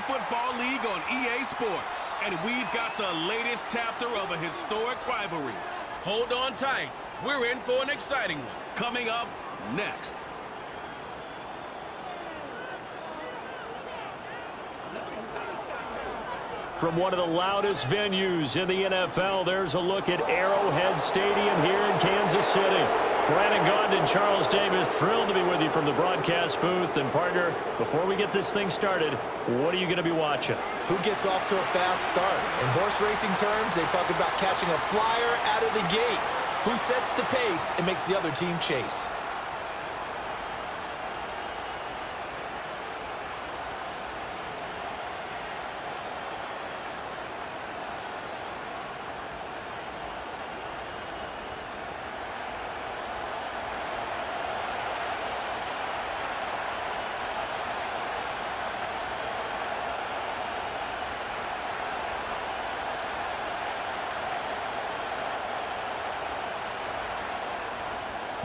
Football League on EA Sports. And we've got the latest chapter of a historic rivalry. Hold on tight. We're in for an exciting one. Coming up next. From one of the loudest venues in the NFL, there's a look at Arrowhead Stadium here in Kansas City. Brandon Gaudin and Charles Davis, thrilled to be with you from the broadcast booth. And partner, before we get this thing started, what are you going to be watching? Who gets off to a fast start? In horse racing terms, they talk about catching a flyer out of the gate. Who sets the pace and makes the other team chase?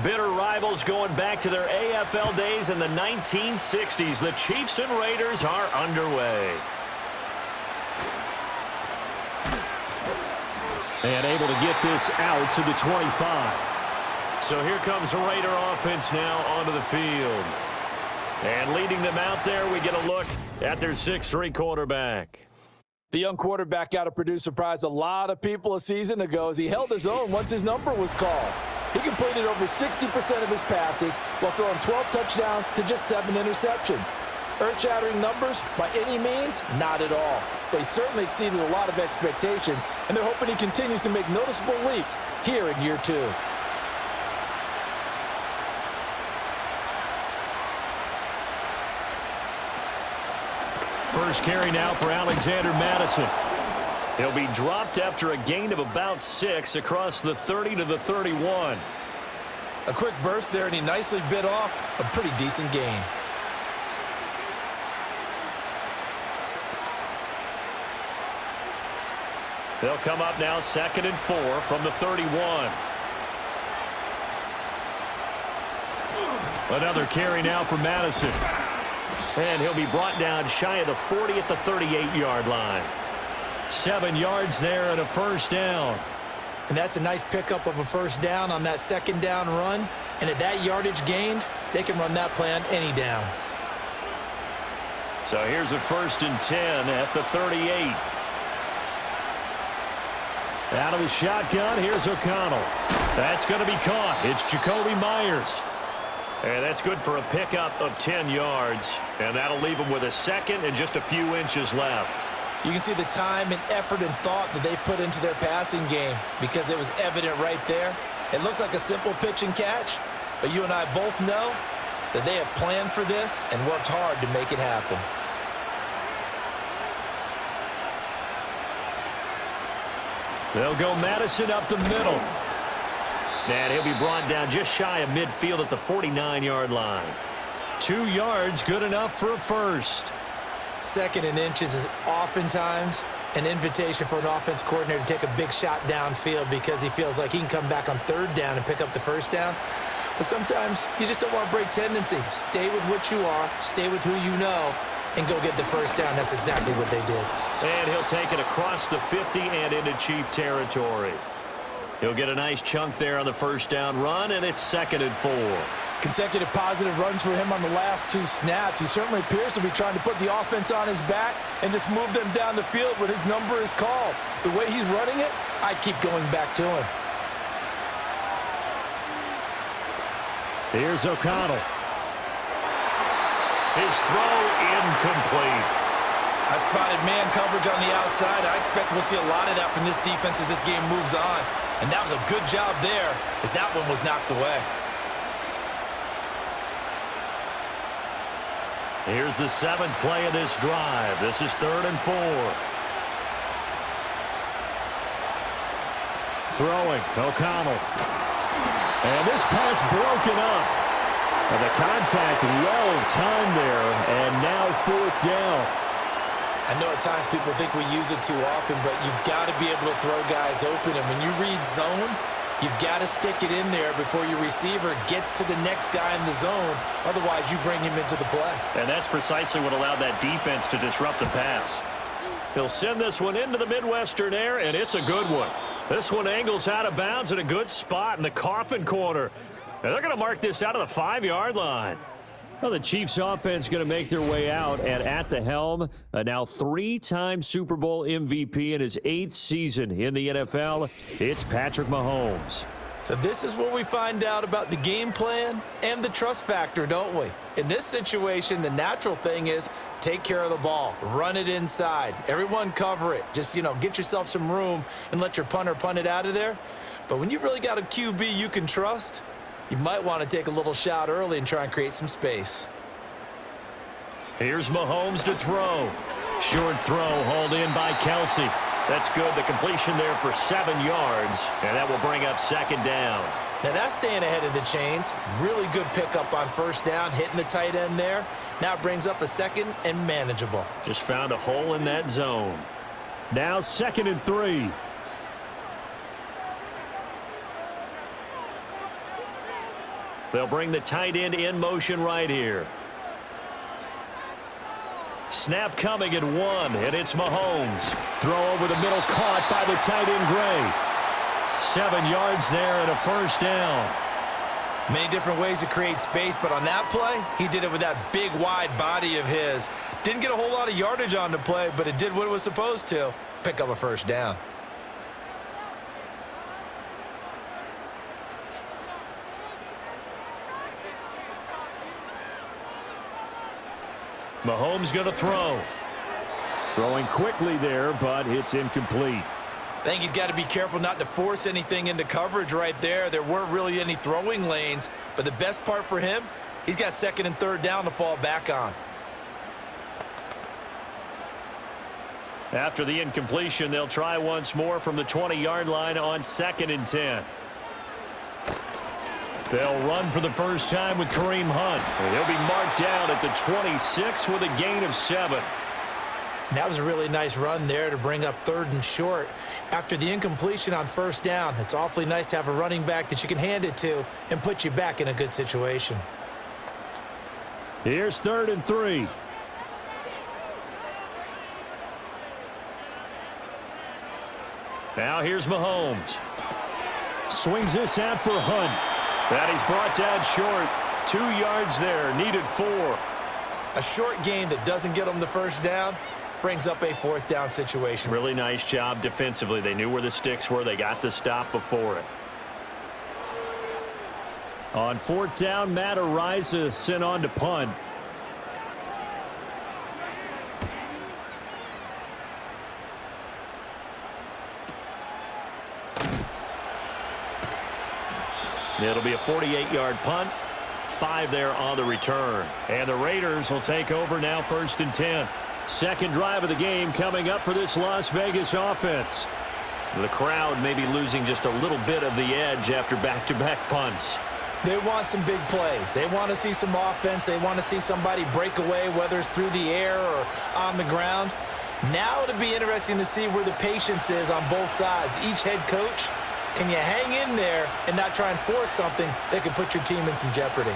Bitter rivals going back to their AFL days in the 1960s. The Chiefs and Raiders are underway. And able to get this out to the 25. So here comes the Raider offense now onto the field. And leading them out there, we get a look at their 6'3" quarterback. The young quarterback got to produce surprised a lot of people a season ago as he held his own once his number was called. He completed over 60% of his passes while throwing 12 touchdowns to just 7 interceptions. Earth-shattering numbers by any means? Not at all. But he certainly exceeded a lot of expectations, and they're hoping he continues to make noticeable leaps here in year 2. First carry now for Alexander Madison. He'll be dropped after a gain of about 6 across the 30 to the 31. A quick burst there, and he nicely bit off a pretty decent gain. They'll come up now 2nd and 4 from the 31. Another carry now for Madison. And he'll be brought down shy of the 40 at the 38-yard line. 7 yards there and a first down. And that's a nice pickup of a first down on that second down run. And at that yardage gained, they can run that play on any down. So here's a 1st and 10 at the 38. Out of the shotgun, here's O'Connell. That's going to be caught. It's Jacoby Myers. And that's good for a pickup of 10 yards. And that'll leave him with a second and just a few inches left. You can see the time and effort and thought that they've put into their passing game because it was evident right there. It looks like a simple pitch and catch, but you and I both know that they have planned for this and worked hard to make it happen. They'll go Madison up the middle. And he'll be brought down just shy of midfield at the 49-yard line. 2 yards, good enough for a first. 2nd and inches is oftentimes an invitation for an offense coordinator to take a big shot downfield because he feels like he can come back on 3rd down and pick up the first down. But sometimes you just don't want to break tendency. Stay with what you are, stay with who you know, and go get the first down. That's exactly what they did. And he'll take it across the 50 and into Chief territory. He'll get a nice chunk there on the first down run, and it's 2nd and 4. Consecutive positive runs for him on the last 2 snaps. He certainly appears to be trying to put the offense on his back and just move them down the field when his number is called. The way he's running it, I keep going back to him. Here's O'Connell. His throw incomplete. I spotted man coverage on the outside. I expect we'll see a lot of that from this defense as this game moves on. And that was a good job there as that one was knocked away. Here's the 7th play of this drive. This is 3rd and 4. Throwing, O'Connell. And this pass broken up. And the contact well timed there, and now 4th down. I know at times people think we use it too often, but you've got to be able to throw guys open. And when you read zone, You've got to stick it in there before your receiver gets to the next guy in the zone. Otherwise, you bring him into the play. And that's precisely what allowed that defense to disrupt the pass. He'll send this one into the Midwestern air, and it's a good one. This one angles out of bounds in a good spot in the coffin corner. And they're going to mark this out of the 5-yard line. Well, the Chiefs offense going to make their way out, and at the helm, a now 3-time Super Bowl MVP in his 8th season in the NFL, it's Patrick Mahomes. So this is where we find out about the game plan and the trust factor, don't we? In this situation, the natural thing is take care of the ball, run it inside, everyone cover it. Just, get yourself some room and let your punter punt it out of there. But when you really got a QB you can trust, you might want to take a little shot early and try and create some space. Here's Mahomes to throw. Short throw hauled in by Kelsey. That's good. The completion there for 7 yards, and that will bring up 2nd down. Now that's staying ahead of the chains. Really good pickup on 1st down, hitting the tight end there. Now it brings up a 2nd and manageable. Just found a hole in that zone. Now 2nd and 3. They'll bring the tight end in motion right here. Snap coming at 1, and it's Mahomes. Throw over the middle, caught by the tight end Gray. 7 yards there and a 1st down. Many different ways to create space, but on that play, he did it with that big, wide body of his. Didn't get a whole lot of yardage on the play, but it did what it was supposed to. Pick up a 1st down. Mahomes going to throw. Throwing quickly there, but it's incomplete. I think he's got to be careful not to force anything into coverage right there. There weren't really any throwing lanes, but the best part for him, he's got 2nd and 3rd down to fall back on. After the incompletion, they'll try once more from the 20-yard line on 2nd and 10. They'll run for the first time with Kareem Hunt. He'll be marked down at the 26 with a gain of 7. And that was a really nice run there to bring up 3rd and short. After the incompletion on 1st down, it's awfully nice to have a running back that you can hand it to and put you back in a good situation. Here's 3rd and 3. Now here's Mahomes. Swings this out for Hunt. That he's brought down short. 2 yards there, needed 4. A short gain that doesn't get them the 1st down brings up a 4th down situation. Really nice job defensively. They knew where the sticks were. They got the stop before it. On 4th down, Matt Araiza sent on to punt. It'll be a 48-yard punt. 5 there on the return. And the Raiders will take over now 1st and 10. Second drive of the game coming up for this Las Vegas offense. The crowd may be losing just a little bit of the edge after back-to-back punts. They want some big plays. They want to see some offense. They want to see somebody break away, whether it's through the air or on the ground. Now it'll be interesting to see where the patience is on both sides. Each head coach, can you hang in there and not try and force something that could put your team in some jeopardy?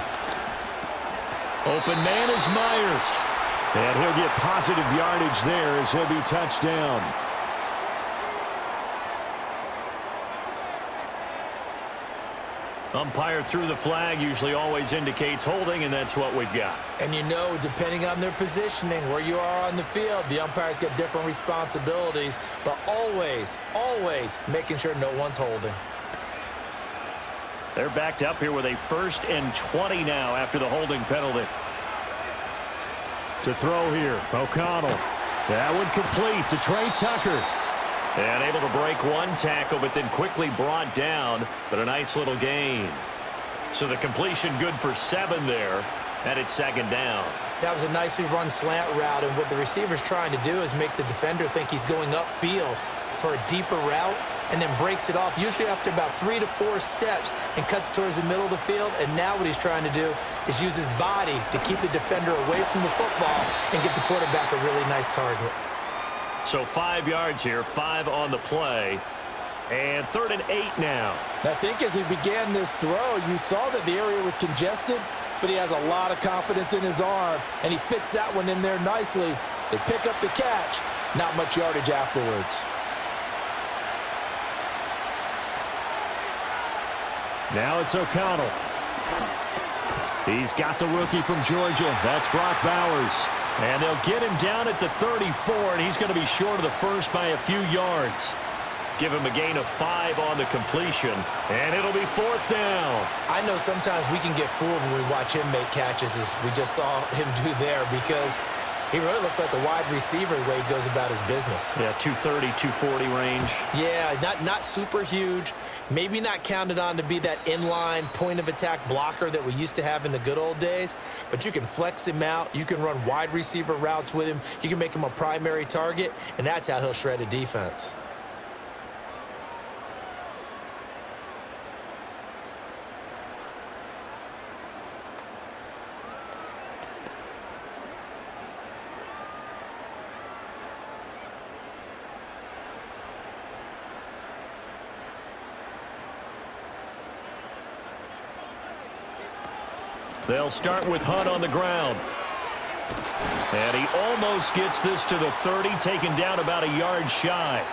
Open man is Myers. And he'll get positive yardage there as he'll be touched down. Umpire threw the flag, usually always indicates holding, and that's what we've got. And depending on their positioning, where you are on the field, the umpires get different responsibilities, but always, always making sure no one's holding. They're backed up here with a 1st and 20 now after the holding penalty. To throw here, O'Connell. That one complete to Trey Tucker. And able to break one tackle, but then quickly brought down, but a nice little gain. So the completion good for 7 there, and it's 2nd down. That was a nicely run slant route, and what the receiver's trying to do is make the defender think he's going upfield for a deeper route, and then breaks it off, usually after about 3 to 4 steps, and cuts towards the middle of the field. And now what he's trying to do is use his body to keep the defender away from the football and get the quarterback a really nice target. So 5 yards here, 5 on the play. And 3rd and 8 now. I think as he began this throw, you saw that the area was congested, but he has a lot of confidence in his arm, and he fits that one in there nicely. They pick up the catch, not much yardage afterwards. Now it's O'Connell. He's got the rookie from Georgia. That's Brock Bowers. And they'll get him down at the 34, and he's going to be short of the first by a few yards. Give him a gain of 5 on the completion, and it'll be 4th down. I know sometimes we can get fooled when we watch him make catches, as we just saw him do there, because he really looks like a wide receiver the way he goes about his business. Yeah, 230, 240 range. Yeah, not super huge. Maybe not counted on to be that inline point-of-attack blocker that we used to have in the good old days. But you can flex him out. You can run wide receiver routes with him. You can make him a primary target, and that's how he'll shred a defense. They'll start with Hunt on the ground. And he almost gets this to the 30, taken down about a yard shy.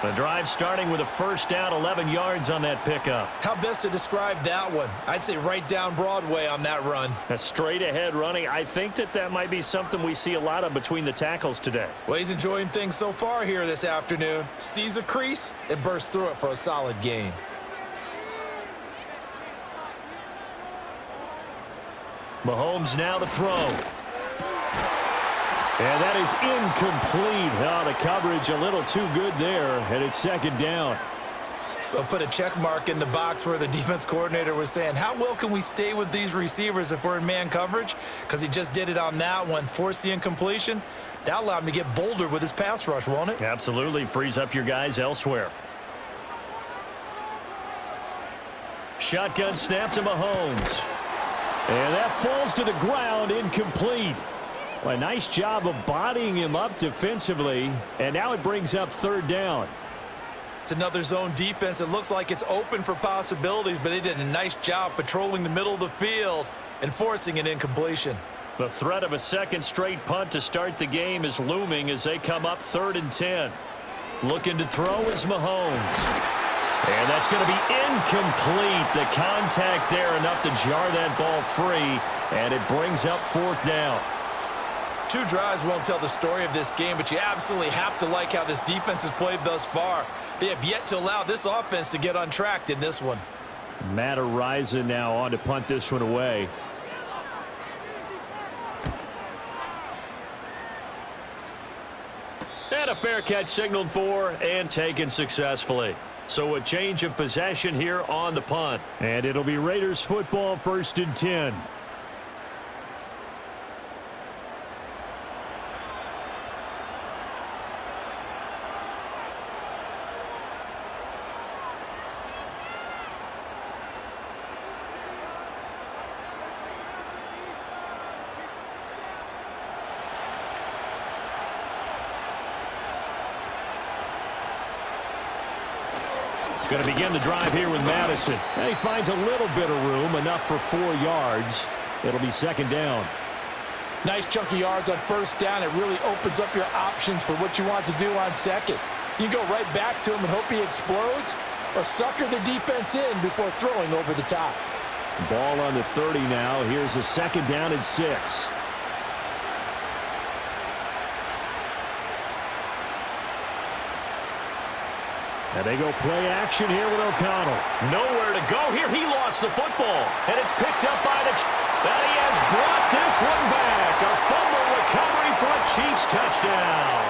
The drive starting with a 1st down, 11 yards on that pickup. How best to describe that one? I'd say right down Broadway on that run. A straight ahead running. I think that might be something we see a lot of between the tackles today. Well, he's enjoying things so far here this afternoon. Sees a crease and bursts through it for a solid gain. Mahomes now to throw. And that is incomplete. Oh, the coverage a little too good there, and it's 2nd down. We'll put a check mark in the box where the defense coordinator was saying, how well can we stay with these receivers if we're in man coverage? Because he just did it on that one, force the incompletion. That'll allow him to get bolder with his pass rush, won't it? Absolutely. Frees up your guys elsewhere. Shotgun snap to Mahomes. And that falls to the ground, incomplete. Well, a nice job of bodying him up defensively, and now it brings up 3rd down. It's another zone defense. It looks like it's open for possibilities, but they did a nice job patrolling the middle of the field and forcing an incompletion. The threat of a 2nd straight punt to start the game is looming as they come up 3rd and 10. Looking to throw is Mahomes. And that's going to be incomplete. The contact there enough to jar that ball free, and it brings up 4th down. 2 drives won't tell the story of this game, but you absolutely have to like how this defense has played thus far. They have yet to allow this offense to get untracked in this one. Matt Araiza now on to punt this one away. And a fair catch signaled for and taken successfully. So a change of possession here on the punt. And it'll be Raiders football, 1st and 10. Going to begin the drive here with Madison. And he finds a little bit of room, enough for 4 yards. It'll be 2nd down. Nice chunk of yards on 1st down. It really opens up your options for what you want to do on 2nd. You can go right back to him and hope he explodes, or sucker the defense in before throwing over the top. Ball on the 30 now. Here's a 2nd down and 6. And they go play action here with O'Connell. Nowhere to go here. He lost the football. And it's picked up by the Chiefs. And he has brought this one back. A fumble recovery for a Chiefs touchdown.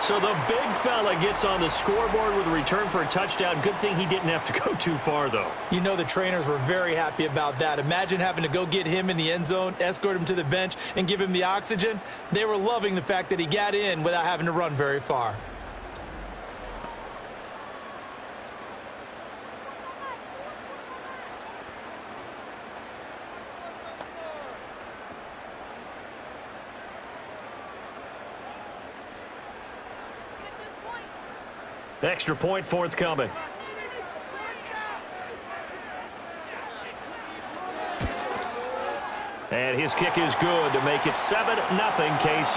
So the big fella gets on the scoreboard with a return for a touchdown. Good thing he didn't have to go too far, though. You know the trainers were very happy about that. Imagine having to go get him in the end zone, escort him to the bench, and give him the oxygen. They were loving the fact that he got in without having to run very far. Extra point forthcoming. And his kick is good to make it 7-0 KC.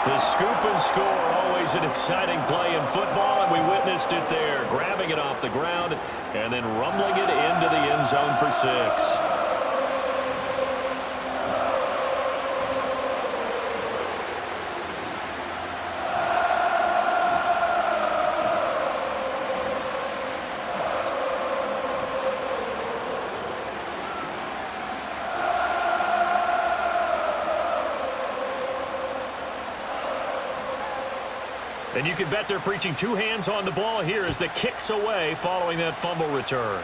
The scoop and score, always an exciting play in football, and we witnessed it there, grabbing it off the ground and then rumbling it into the end zone for 6. And you can bet they're preaching two hands on the ball here as the kick's away following that fumble return.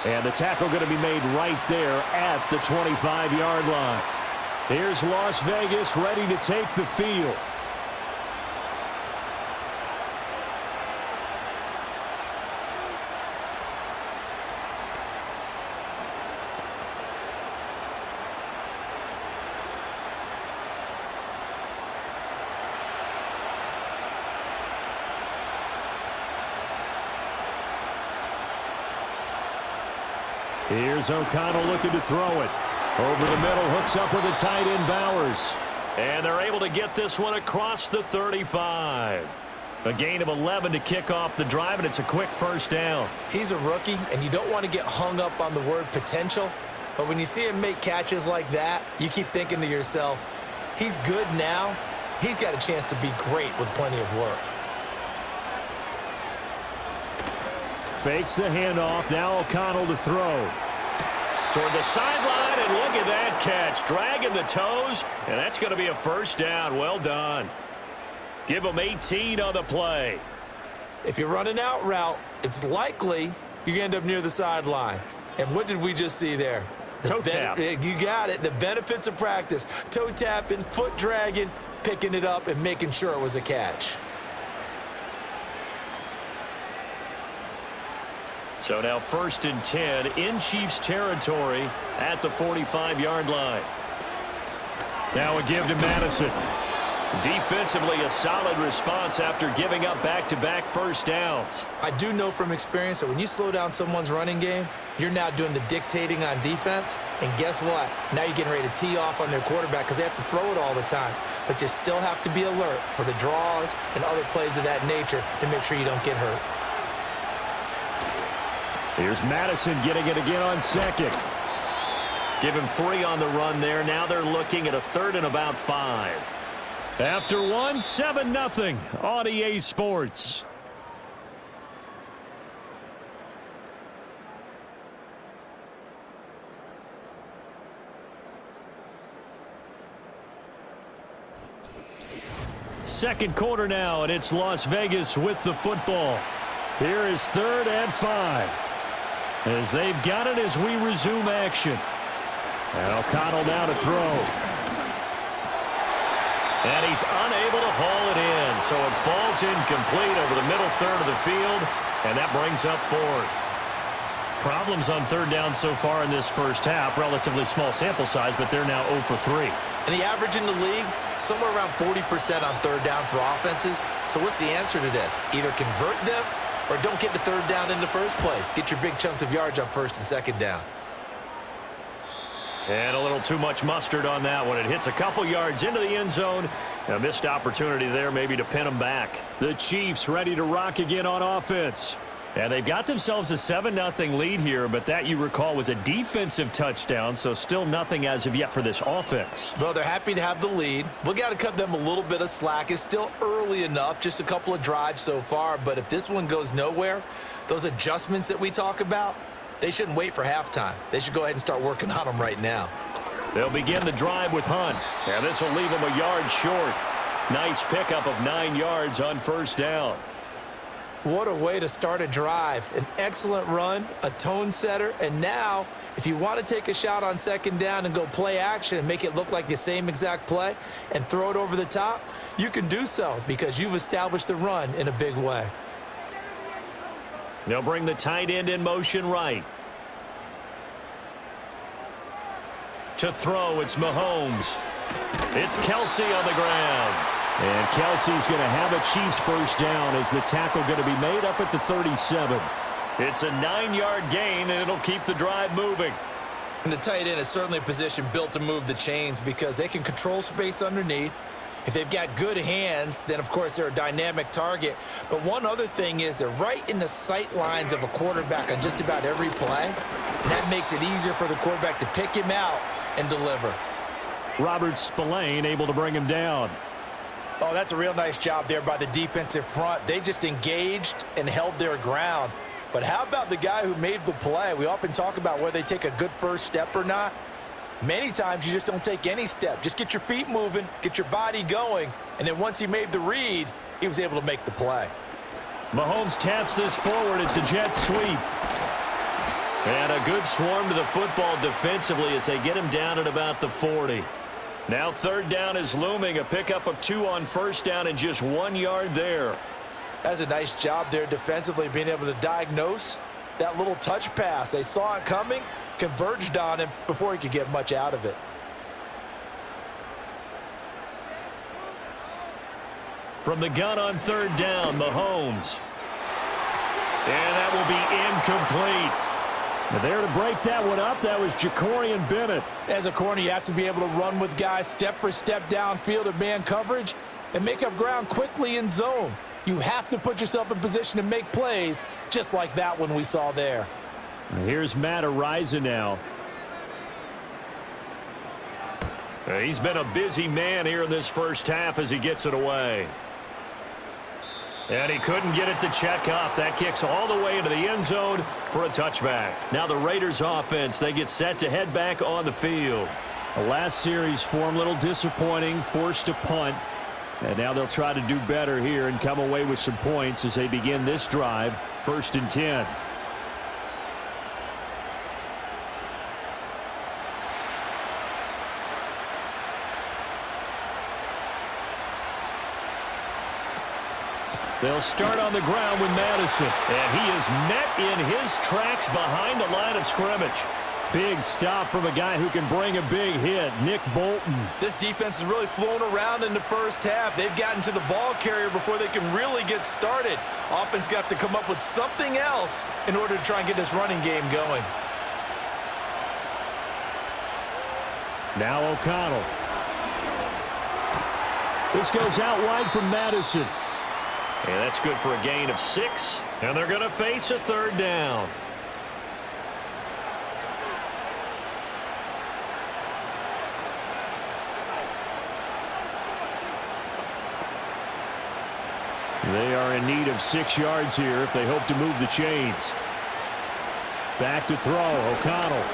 And the tackle going to be made right there at the 25-yard line. Here's Las Vegas ready to take the field. Here's O'Connell looking to throw it. Over the middle, hooks up with the tight end Bowers. And they're able to get this one across the 35. A gain of 11 to kick off the drive, and it's a quick first down. He's a rookie, and you don't want to get hung up on the word potential. But when you see him make catches like that, you keep thinking to yourself, he's good now. He's got a chance to be great with plenty of work. Fakes the handoff. Now O'Connell to throw. Toward the sideline, and look at that catch. Dragging the toes, and that's going to be a first down. Well done. Give him 18 on the play. If you're running out route, it's likely you're going to end up near the sideline. And what did we just see there? Toe tap. You got it. The benefits of practice. Toe tapping, foot dragging, picking it up, and making sure it was a catch. So now 1st and 10 in Chiefs territory at the 45-yard line. Now a give to Madison. Defensively, a solid response after giving up back-to-back first downs. I do know from experience that when you slow down someone's running game, you're now doing the dictating on defense. And guess what? Now you're getting ready to tee off on their quarterback because they have to throw it all the time. But you still have to be alert for the draws and other plays of that nature to make sure you don't get hurt. Here's Madison getting it again on second. Give him 3 on the run there. Now they're looking at a 3rd and about 5. After one, 7-0 on EA Sports. Second quarter now, and it's Las Vegas with the football. Here is 3rd and 5. As they've got it as we resume action. And O'Connell now to throw. And he's unable to haul it in, so it falls incomplete over the middle third of the field, and that brings up 4th. Problems on 3rd down so far in this first half. Relatively small sample size, but they're now 0 for 3. And the average in the league, somewhere around 40% on 3rd down for offenses. So what's the answer to this? Either convert them or don't get the 3rd down in the first place. Get your big chunks of yards on 1st and 2nd down. And a little too much mustard on that one. It hits a couple yards into the end zone. A missed opportunity there maybe to pin them back. The Chiefs ready to rock again on offense. And they've got themselves a 7-0 lead here, but that, you recall, was a defensive touchdown, so still nothing as of yet for this offense. Well, they're happy to have the lead. We got to cut them a little bit of slack. It's still early enough, just a couple of drives so far, but if this one goes nowhere, those adjustments that we talk about, they shouldn't wait for halftime. They should go ahead and start working on them right now. They'll begin the drive with Hunt. And this will leave them a yard short. Nice pickup of 9 yards on 1st down. What a way to start a drive. An excellent run, a tone setter, and now if you want to take a shot on 2nd down and go play action and make it look like the same exact play and throw it over the top, you can do so because you've established the run in a big way. They'll bring the tight end in motion right. To throw, it's Mahomes. It's Kelsey on the ground. And Kelsey's going to have a Chiefs first down as the tackle going to be made up at the 37. It's a 9-yard gain, and it'll keep the drive moving. And the tight end is certainly a position built to move the chains because they can control space underneath. If they've got good hands, then, of course, they're a dynamic target. But one other thing is they're right in the sight lines of a quarterback on just about every play. And that makes it easier for the quarterback to pick him out and deliver. Robert Spillane able to bring him down. Oh, that's a real nice job there by the defensive front. They just engaged and held their ground. But how about the guy who made the play? We often talk about whether they take a good first step or not. Many times you just don't take any step. Just get your feet moving, get your body going, and then once he made the read, he was able to make the play. Mahomes taps this forward. It's a jet sweep. And a good swarm to the football defensively as they get him down at about the 40. Now third down is looming. A pickup of 2 on first down and just 1 yard there. That's a nice job there defensively, being able to diagnose that little touch pass. They saw it coming, converged on him before he could get much out of it. From the gun on third down, Mahomes. And that will be incomplete. But there to break that one up, that was Jacorian Bennett. As a corner, you have to be able to run with guys step for step downfield of man coverage and make up ground quickly in zone. You have to put yourself in position to make plays just like that one we saw there. Here's Matt Ariza now. He's been a busy man here in this first half as he gets it away. And he couldn't get it to check up. That kicks all the way into the end zone for a touchback. Now the Raiders offense, they get set to head back on the field. The last series for him, a little disappointing, forced to punt. And now they'll try to do better here and come away with some points as they begin this drive, 1st and 10. They'll start on the ground with Madison. And he is met in his tracks behind the line of scrimmage. Big stop from a guy who can bring a big hit, Nick Bolton. This defense has really flown around in the first half. They've gotten to the ball carrier before they can really get started. Offense got to come up with something else in order to try and get this running game going. Now O'Connell. This goes out wide from Madison. And that's good for a gain of 6. And they're going to face a third down. They are in need of 6 yards here if they hope to move the chains. Back to throw, O'Connell.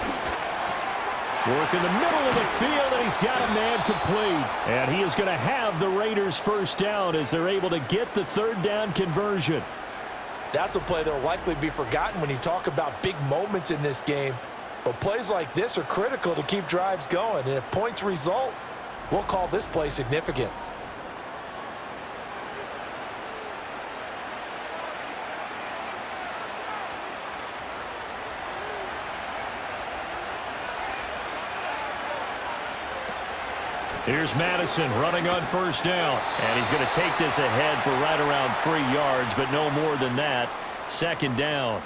Work in the middle of the field, and he's got a man complete. And he is going to have the Raiders first down as they're able to get the third down conversion. That's a play that will likely be forgotten when you talk about big moments in this game. But plays like this are critical to keep drives going. And if points result, we'll call this play significant. Here's Madison running on first down. And he's going to take this ahead for right around 3 yards, but no more than that. Second down.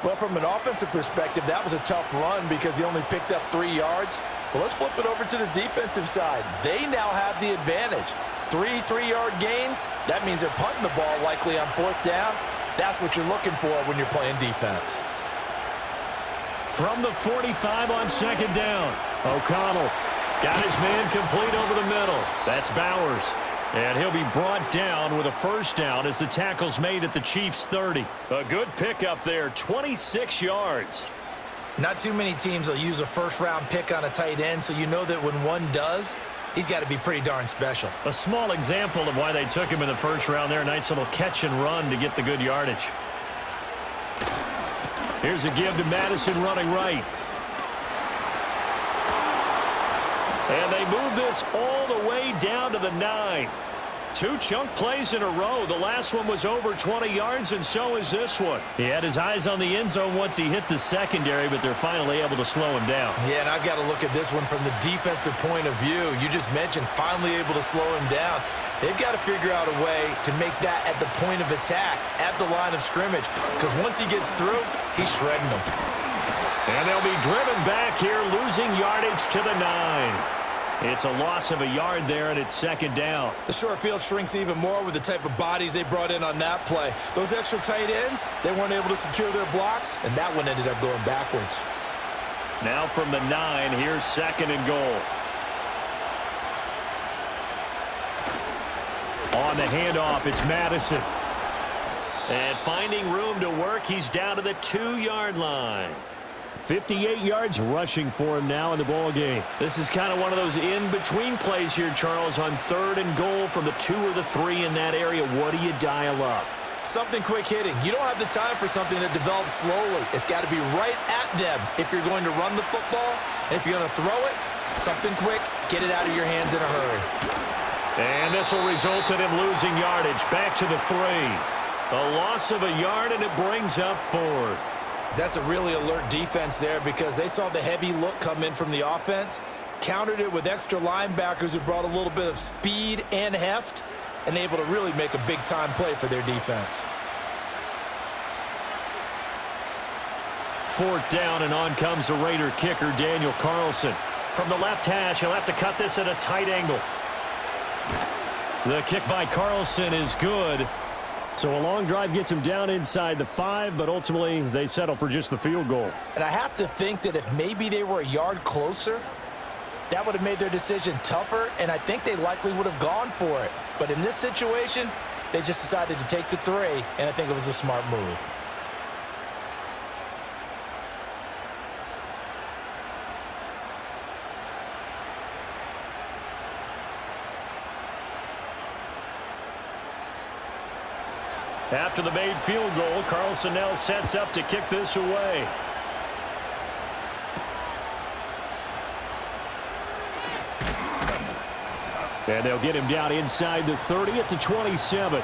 Well, from an offensive perspective, that was a tough run because he only picked up 3 yards. Well, let's flip it over to the defensive side. They now have the advantage. 3 3-yard gains, that means they're punting the ball likely on 4th down. That's what you're looking for when you're playing defense. From the 45 on second down, O'Connell got his man complete over the middle. That's Bowers. And he'll be brought down with a first down as the tackle's made at the Chiefs' 30. A good pickup there, 26 yards. Not too many teams will use a first-round pick on a tight end, so you know that when one does, he's got to be pretty darn special. A small example of why they took him in the first round there. Nice little catch and run to get the good yardage. Here's a give to Madison running right. And they move this all the way down to the 9. 2 chunk plays in a row. The last one was over 20 yards, and so is this one. He had his eyes on the end zone once he hit the secondary, but they're finally able to slow him down. Yeah, and I've got to look at this one from the defensive point of view. You just mentioned finally able to slow him down. They've got to figure out a way to make that at the point of attack, at the line of scrimmage, because once he gets through, he's shredding them. And they'll be driven back here, losing yardage to the 9. It's a loss of a yard there, and it's second down. The short field shrinks even more with the type of bodies they brought in on that play. Those extra tight ends, they weren't able to secure their blocks, and that one ended up going backwards. Now from the 9, here's second and goal. On the handoff, it's Madison. And finding room to work, he's down to the 2-yard line. 58 yards rushing for him now in the ball game. This is kind of one of those in-between plays here, Charles, on 3rd and goal from the 2 or the 3 in that area. What do you dial up? Something quick hitting. You don't have the time for something that develops slowly. It's got to be right at them if you're going to run the football. And if you're going to throw it, something quick, get it out of your hands in a hurry. And this will result in him losing yardage. Back to the 3. A loss of a yard, and it brings up 4th. That's a really alert defense there because they saw the heavy look come in from the offense, countered it with extra linebackers who brought a little bit of speed and heft, and able to really make a big-time play for their defense. 4th down, and on comes the Raider kicker, Daniel Carlson. From the left hash, he'll have to cut this at a tight angle. The kick by Carlson is good. So a long drive gets him down inside the 5, but ultimately they settle for just the field goal. And I have to think that if maybe they were a yard closer, that would have made their decision tougher, and I think they likely would have gone for it. But in this situation, they just decided to take the 3, and I think it was a smart move. After the made field goal, Carlson now sets up to kick this away. And they'll get him down inside the 30 at the 27.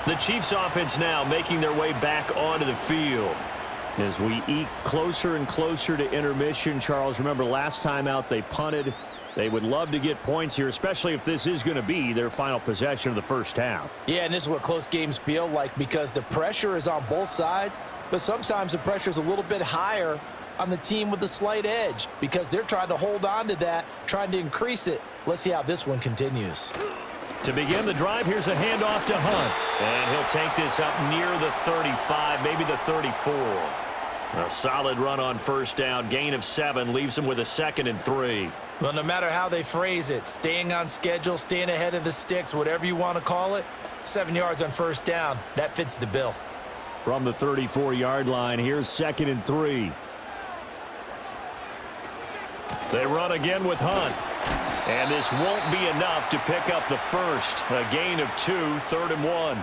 The Chiefs offense now making their way back onto the field. As we eke closer and closer to intermission, Charles, remember last time out they punted. They would love to get points here, especially if this is going to be their final possession of the first half. Yeah, and this is what close games feel like because the pressure is on both sides, but sometimes the pressure is a little bit higher on the team with the slight edge because they're trying to hold on to that, trying to increase it. Let's see how this one continues. To begin the drive, here's a handoff to Hunt. And he'll take this up near the 35, maybe the 34. A solid run on first down. Gain of 7 leaves him with a 2nd and 3. Well, no matter how they phrase it, staying on schedule, staying ahead of the sticks, whatever you want to call it, 7 yards on first down, that fits the bill. From the 34-yard line, here's 2nd and 3. They run again with Hunt. And this won't be enough to pick up the first. A gain of 2, 3rd and 1.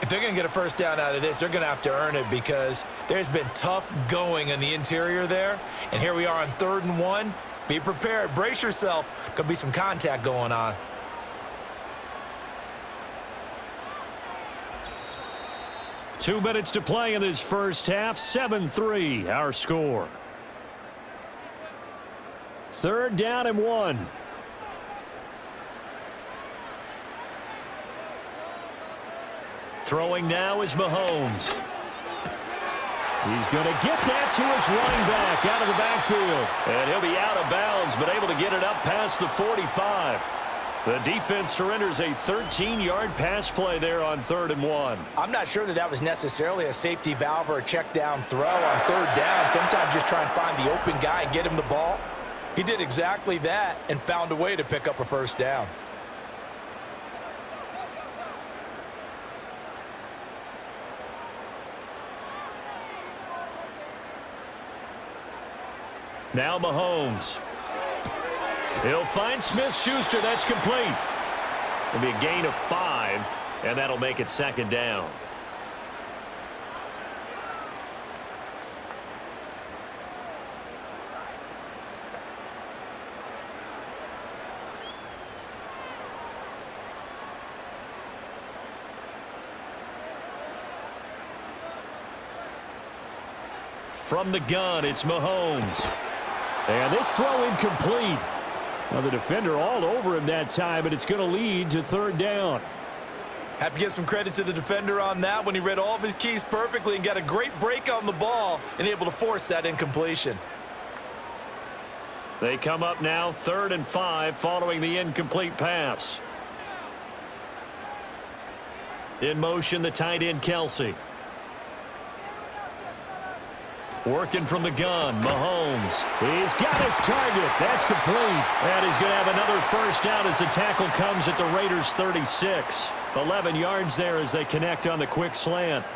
If they're going to get a first down out of this, they're going to have to earn it because there's been tough going in the interior there. And here we are on 3rd and 1. Be prepared. Brace yourself. Could be some contact going on. Two minutes to play in this first half. 7-3, our score. 3rd down and 1. Throwing now is Mahomes. He's going to get that to his running back out of the backfield. And he'll be out of bounds, but able to get it up past the 45. The defense surrenders a 13-yard pass play there on 3rd and 1. I'm not sure that was necessarily a safety valve or a check down throw on 3rd down. Sometimes just try and find the open guy and get him the ball. He did exactly that and found a way to pick up a first down. Now Mahomes. He'll find Smith-Schuster. That's complete. It'll be a gain of 5, and that'll make it 2nd down. From the gun, it's Mahomes. And this throw incomplete. Now the defender all over him that time, but it's going to lead to third down. Have to give some credit to the defender on that when he read all of his keys perfectly and got a great break on the ball and able to force that incompletion. They come up now 3rd and 5 following the incomplete pass. In motion, the tight end, Kelsey. Working from the gun, Mahomes. He's got his target. That's complete. And he's going to have another first down as the tackle comes at the Raiders' 36. 11 yards there as they connect on the quick slant.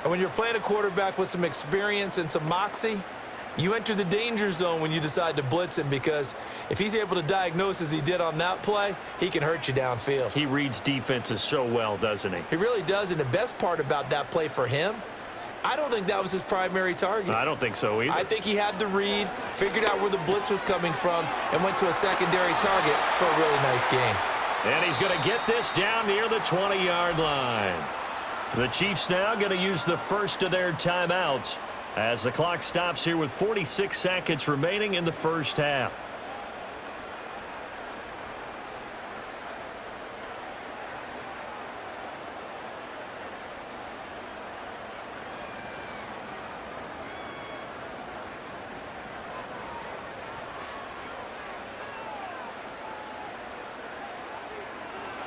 And when you're playing a quarterback with some experience and some moxie, you enter the danger zone when you decide to blitz him, because if he's able to diagnose as he did on that play, he can hurt you downfield. He reads defenses so well, doesn't he? He really does, and the best part about that play for him, I don't think that was his primary target. I don't think so either. I think he had the read, figured out where the blitz was coming from, and went to a secondary target for a really nice game. And he's going to get this down near the 20-yard line. The Chiefs now going to use the first of their timeouts as the clock stops here with 46 seconds remaining in the first half.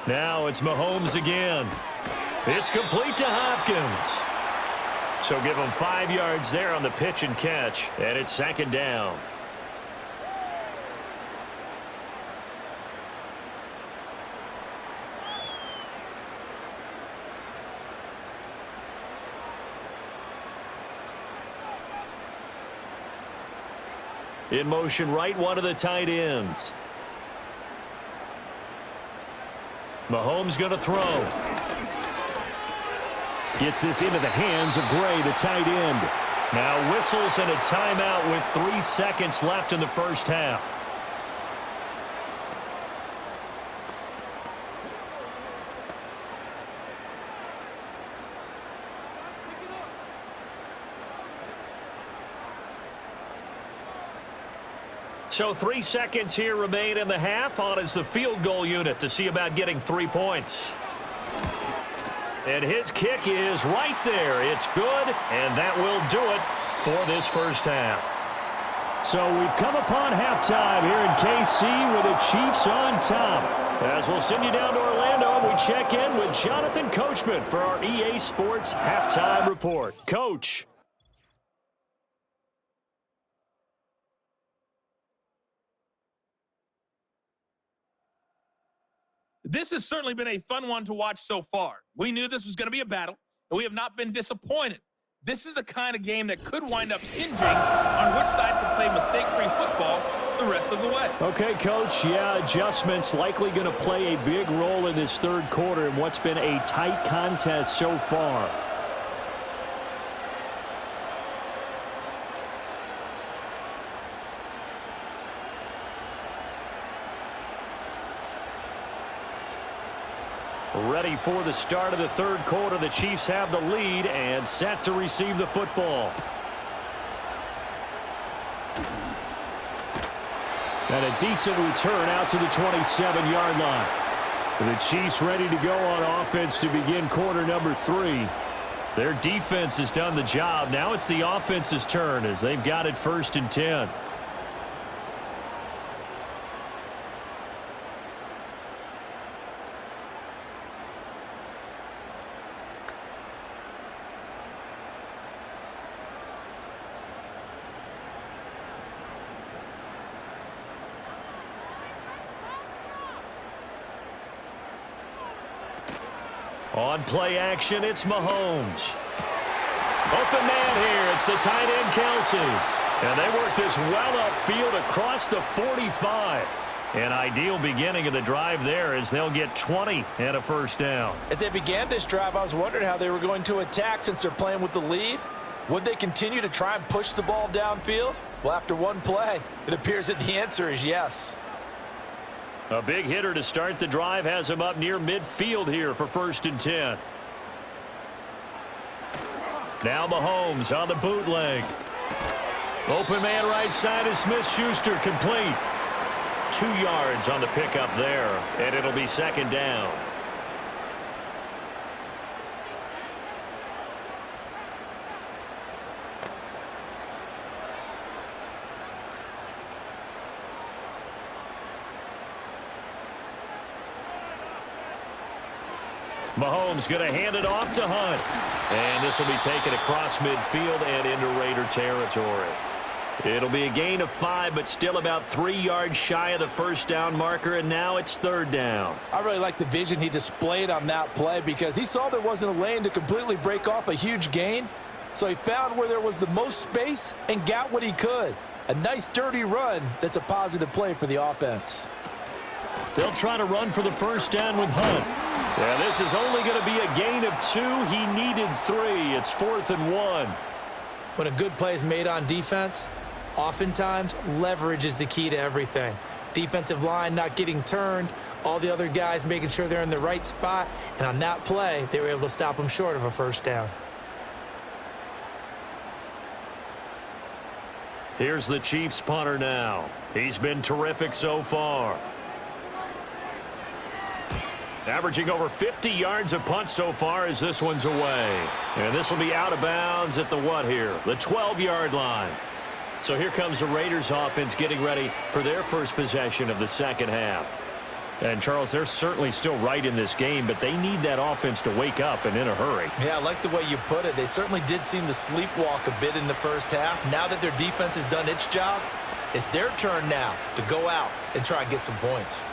Now it's Mahomes again. It's complete to Hopkins. So give him 5 yards there on the pitch and catch, and it's 2nd down. In motion, right one of the tight ends. Mahomes going to throw. Gets this into the hands of Gray, the tight end. Now whistles and a timeout with 3 seconds left in the first half. So 3 seconds here remain in the half. On is the field goal unit to see about getting 3 points. And his kick is right there. It's good, and that will do it for this first half. So we've come upon halftime here in KC with the Chiefs on top. As we'll send you down to Orlando, we check in with Jonathan Coachman for our EA Sports Halftime Report. Coach. This has certainly been a fun one to watch so far. We knew this was going to be a battle, and we have not been disappointed. This is the kind of game that could wind up hinging on which side can play mistake-free football the rest of the way. Okay, Coach, yeah, adjustments likely going to play a big role in this third quarter in what's been a tight contest so far. Ready for the start of the third quarter. The Chiefs have the lead and set to receive the football. And a decent return out to the 27-yard line. The Chiefs ready to go on offense to begin quarter number 3. Their defense has done the job. Now it's the offense's turn as they've got it 1st and 10. On play action, it's Mahomes. Open man here. It's the tight end, Kelsey. And they work this well upfield across the 45. An ideal beginning of the drive there as they'll get 20 and a first down. As they began this drive, I was wondering how they were going to attack since they're playing with the lead. Would they continue to try and push the ball downfield? Well, after one play, it appears that the answer is yes. A big hitter to start the drive has him up near midfield here for 1st and 10. Now Mahomes on the bootleg. Open man right side is Smith-Schuster, complete. 2 yards on the pickup there, and it'll be second down. Mahomes going to hand it off to Hunt. And this will be taken across midfield and into Raider territory. It'll be a gain of 5, but still about 3 yards shy of the first down marker, and now it's third down. I really like the vision he displayed on that play because he saw there wasn't a lane to completely break off a huge gain. So he found where there was the most space and got what he could. A nice dirty run that's a positive play for the offense. They'll try to run for the first down with Hunt. Yeah, this is only going to be a gain of 2. He needed 3. It's 4th and 1. When a good play is made on defense, oftentimes leverage is the key to everything. Defensive line not getting turned, all the other guys making sure they're in the right spot, and on that play, they were able to stop them short of a first down. Here's the Chiefs punter now. He's been terrific so far. Averaging over 50 yards a punt so far as this one's away. And this will be out of bounds at the what here? The 12-yard line. So here comes the Raiders offense getting ready for their first possession of the second half. And, Charles, they're certainly still right in this game, but they need that offense to wake up and in a hurry. Yeah, I like the way you put it. They certainly did seem to sleepwalk a bit in the first half. Now that their defense has done its job, it's their turn now to go out and try and get some points.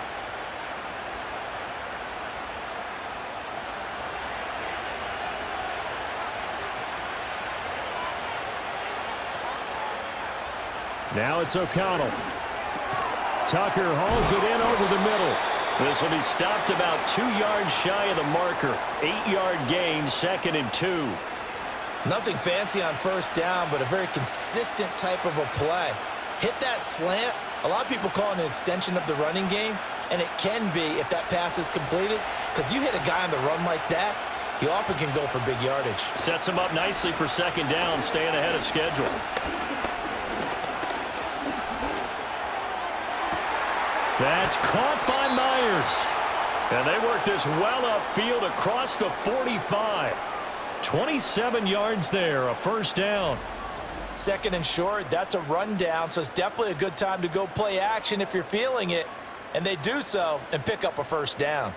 Now it's O'Connell. Tucker hauls it in over the middle. This will be stopped about 2 yards shy of the marker. 8-yard gain, 2nd and 2. Nothing fancy on first down, but a very consistent type of a play. Hit that slant. A lot of people call it an extension of the running game, and it can be if that pass is completed, because you hit a guy on the run like that, he often can go for big yardage. Sets him up nicely for second down, staying ahead of schedule. That's caught by Myers. And they work this well upfield across the 45. 27 yards there, a first down. Second and short, that's a rundown, so it's definitely a good time to go play action if you're feeling it. And they do so and pick up a first down.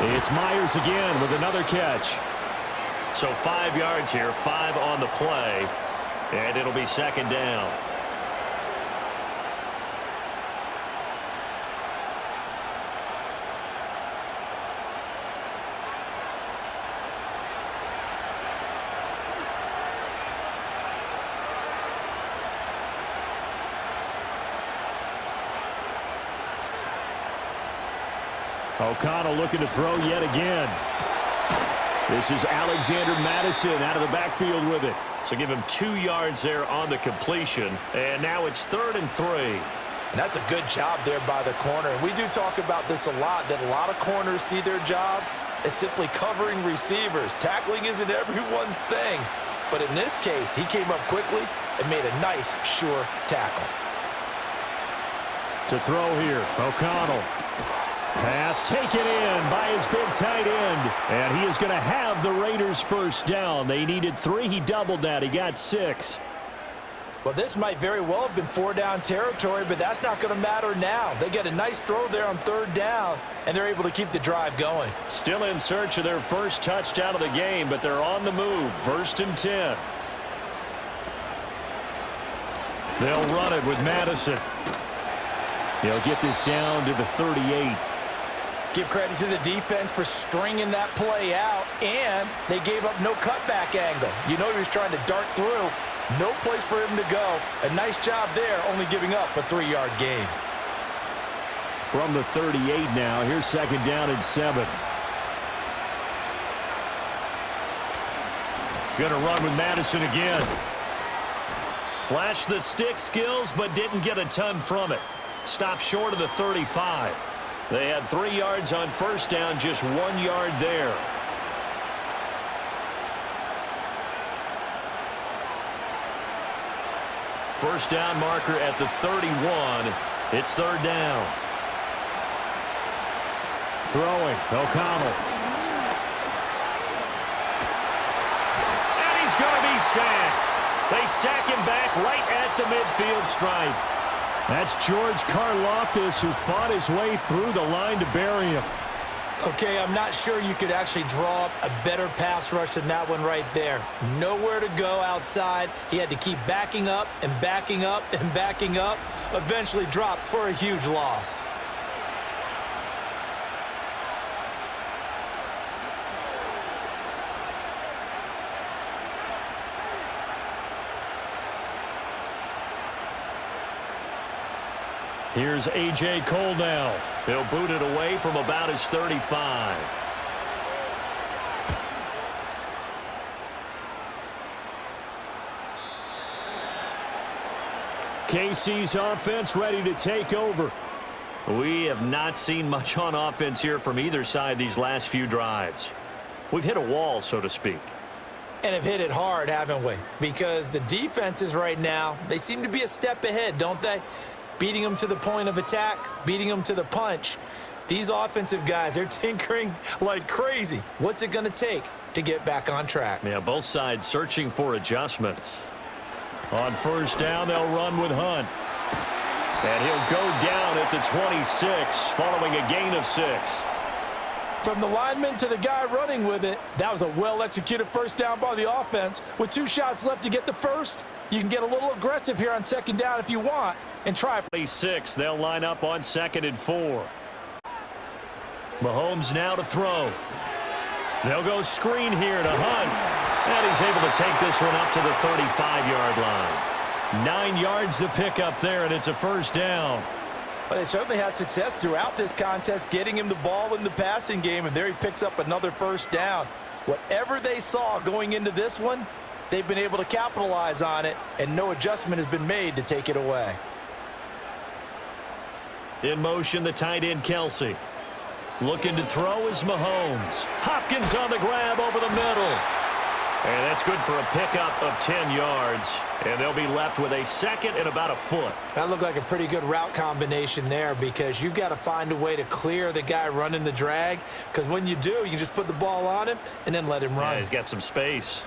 It's Myers again with another catch. So 5 yards here, 5 on the play, and it'll be second down. O'Connell looking to throw yet again. This is Alexander Madison out of the backfield with it. So give him 2 yards there on the completion. And now it's 3rd and 3. And that's a good job there by the corner. And we do talk about this a lot, that a lot of corners see their job as simply covering receivers. Tackling isn't everyone's thing. But in this case, he came up quickly and made a nice, sure tackle. To throw here, O'Connell. Pass taken in by his big tight end. And he is going to have the Raiders first down. They needed 3. He doubled that. He got 6. Well, this might very well have been 4-down territory, but that's not going to matter now. They get a nice throw there on 3rd down, and they're able to keep the drive going. Still in search of their first touchdown of the game, but they're on the move. 1st and 10. They'll run it with Madison. He'll get this down to the 38. Give credit to the defense for stringing that play out, and they gave up no cutback angle. You know he was trying to dart through. No place for him to go. A nice job there, only giving up a 3-yard gain. From the 38 now, here's 2nd down and 7. Going to run with Madison again. Flashed the stick skills, but didn't get a ton from it. Stopped short of the 35. They had 3 yards on first down, just 1 yard there. First down marker at the 31. It's third down. Throwing, O'Connell. And he's going to be sacked. They sack him back right at the midfield stripe. That's George Karlaftis, who fought his way through the line to bury him. Okay, I'm not sure you could actually draw up a better pass rush than that one right there. Nowhere to go outside. He had to keep backing up and backing up and backing up. Eventually dropped for a huge loss. Here's A.J. Cole now. He'll boot it away from about his 35. KC's offense ready to take over. We have not seen much on offense here from either side these last few drives. We've hit a wall, so to speak. And have hit it hard, haven't we? Because the defenses right now, they seem to be a step ahead, don't they? Beating them to the point of attack, beating them to the punch. These offensive guys, they're tinkering like crazy. What's it going to take to get back on track? Yeah, both sides searching for adjustments. On first down, they'll run with Hunt. And he'll go down at the 26, following a gain of 6. From the lineman to the guy running with it, that was a well-executed first down by the offense. With 2 shots left to get the first, you can get a little aggressive here on second down if you want and try. 26, they'll line up on 2nd and 4. Mahomes now to throw. They'll go screen here to Hunt. And he's able to take this one up to the 35-yard line. 9 yards to pick up there, and it's a first down. But they certainly had success throughout this contest, getting him the ball in the passing game, and there he picks up another first down. Whatever they saw going into this one, they've been able to capitalize on it, and no adjustment has been made to take it away. In motion, the tight end, Kelsey. Looking to throw is Mahomes. Hopkins on the grab over the middle. And that's good for a pickup of 10 yards. And they'll be left with a second and about a foot. That looked like a pretty good route combination there, because you've got to find a way to clear the guy running the drag, because when you do, you can just put the ball on him and then let him run. Yeah, he's got some space.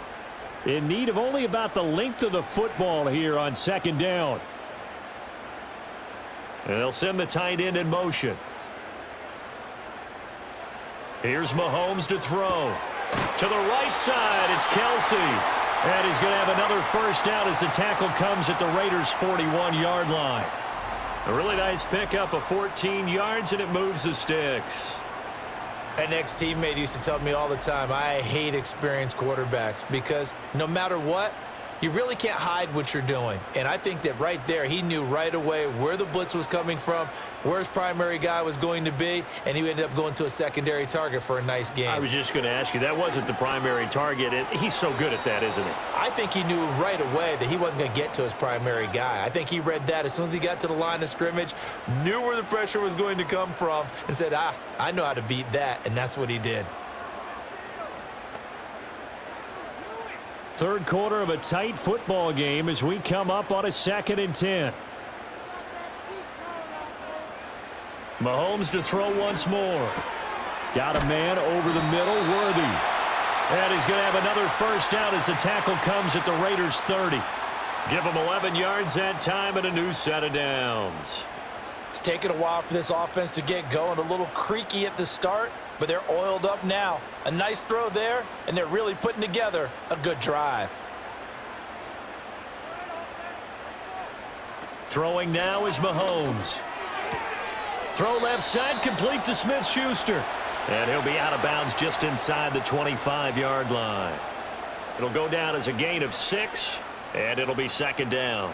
In need of only about the length of the football here on second down. And they'll send the tight end in motion. Here's Mahomes to throw. To the right side, it's Kelsey. And he's going to have another first down as the tackle comes at the Raiders' 41-yard line. A really nice pickup of 14 yards, and it moves the sticks. An ex-teammate used to tell me all the time, I hate experienced quarterbacks, because no matter what, you really can't hide what you're doing. And I think that right there, he knew right away where the blitz was coming from, where his primary guy was going to be, and he ended up going to a secondary target for a nice game. I was just going to ask you, that wasn't the primary target. He's so good at that, isn't he? I think he knew right away that he wasn't going to get to his primary guy. I think he read that as soon as he got to the line of scrimmage, knew where the pressure was going to come from, and said, I know how to beat that, and that's what he did. Third quarter of a tight football game as we come up on a 2nd and 10. Mahomes to throw once more. Got a man over the middle, Worthy. And he's going to have another first down as the tackle comes at the Raiders' 30. Give him 11 yards that time and a new set of downs. It's taken a while for this offense to get going. A little creaky at the start, but they're oiled up now. A nice throw there, and they're really putting together a good drive. Throwing now is Mahomes. Throw left side, complete to Smith-Schuster. And he'll be out of bounds just inside the 25-yard line. It'll go down as a gain of 6, and it'll be second down.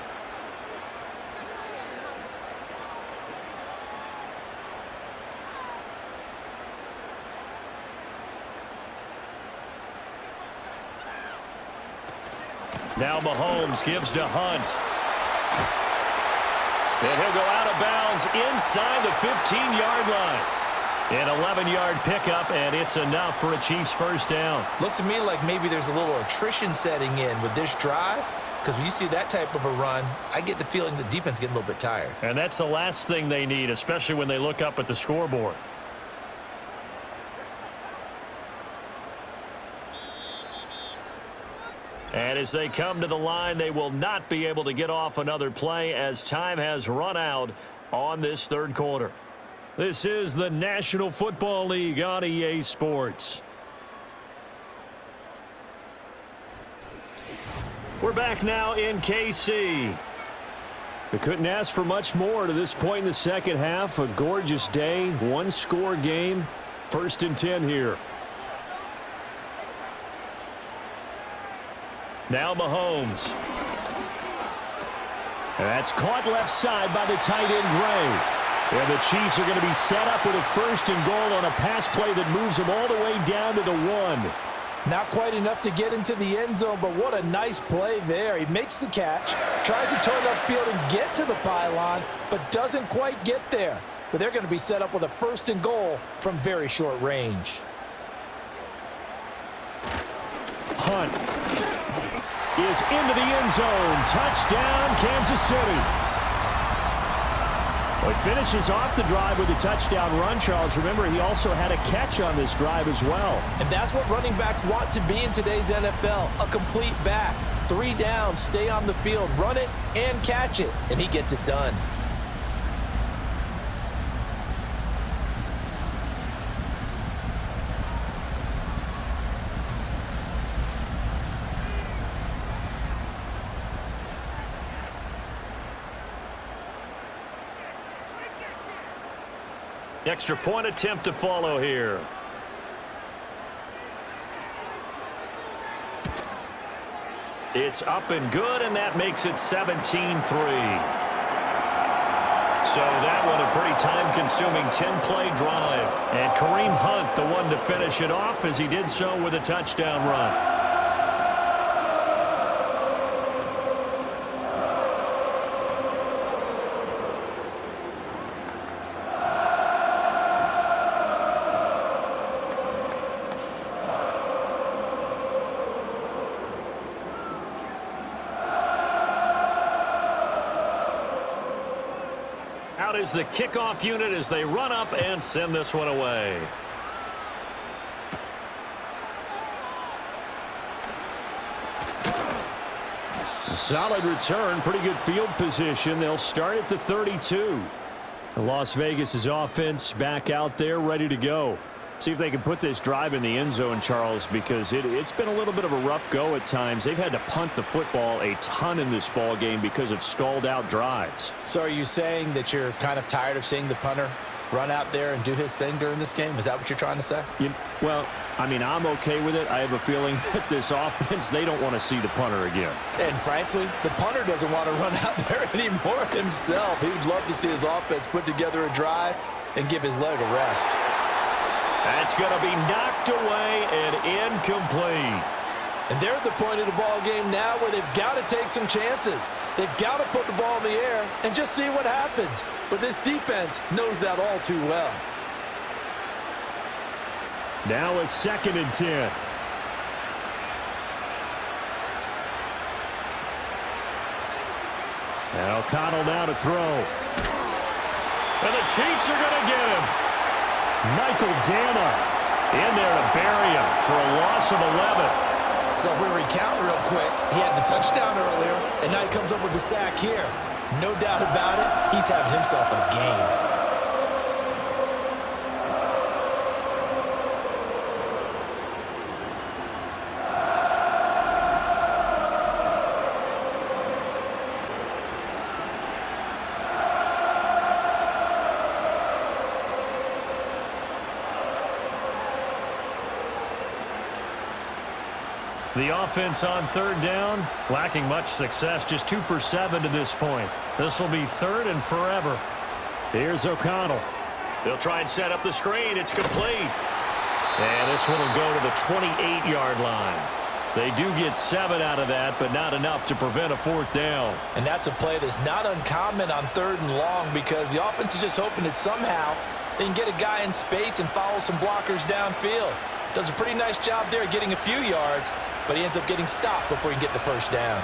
Now Mahomes gives to Hunt. And he'll go out of bounds inside the 15-yard line. An 11-yard pickup, and it's enough for a Chiefs first down. Looks to me like maybe there's a little attrition setting in with this drive, because when you see that type of a run, I get the feeling the defense getting a little bit tired. And that's the last thing they need, especially when they look up at the scoreboard. And as they come to the line, they will not be able to get off another play as time has run out on this third quarter. This is the National Football League on EA Sports. We're back now in KC. We couldn't ask for much more to this point in the second half. A gorgeous day, one-score game, 1st and 10 here. Now Mahomes. And that's caught left side by the tight end Gray. And the Chiefs are going to be set up with a 1st and goal on a pass play that moves them all the way down to the 1. Not quite enough to get into the end zone, but what a nice play there. He makes the catch, tries to turn upfield and get to the pylon, but doesn't quite get there. But they're going to be set up with a 1st and goal from very short range. Hunt is into the end zone. Touchdown, Kansas City. Well, he finishes off the drive with a touchdown run, Charles. Remember, he also had a catch on this drive as well. And that's what running backs want to be in today's NFL, a complete back. 3 downs, stay on the field, run it, and catch it, and he gets it done. Extra point attempt to follow here. It's up and good, and that makes it 17-3. So that one a pretty time-consuming 10-play drive. And Kareem Hunt, the one to finish it off, as he did so with a touchdown run. Out is the kickoff unit as they run up and send this one away. A solid return, pretty good field position. They'll start at the 32. The Las Vegas' offense back out there ready to go. See if they can put this drive in the end zone, Charles, because it's been a little bit of a rough go at times. They've had to punt the football a ton in this ball game because of stalled out drives. So are you saying that you're kind of tired of seeing the punter run out there and do his thing during this game? Is that what you're trying to say? Well, I mean, I'm okay with it. I have a feeling that this offense, they don't want to see the punter again. And frankly, the punter doesn't want to run out there anymore himself. He would love to see his offense put together a drive and give his leg a rest. That's going to be knocked away and incomplete. And they're at the point of the ball game now where they've got to take some chances. They've got to put the ball in the air and just see what happens. But this defense knows that all too well. Now a 2nd and 10. Now O'Connell now to throw. And the Chiefs are going to get him. Michael Dana in there to bury him for a loss of 11. So if we recount real quick, he had the touchdown earlier, and now he comes up with the sack here. No doubt about it, he's having himself a game. The offense on 3rd down, lacking much success, just 2 for 7 to this point. This will be 3rd and forever. Here's O'Connell. They'll try and set up the screen. It's complete. And this one will go to the 28-yard line. They do get 7 out of that, but not enough to prevent a 4th down. And that's a play that's not uncommon on 3rd and long because the offense is just hoping that somehow they can get a guy in space and follow some blockers downfield. Does a pretty nice job there getting a few yards, but he ends up getting stopped before he can get the 1st down.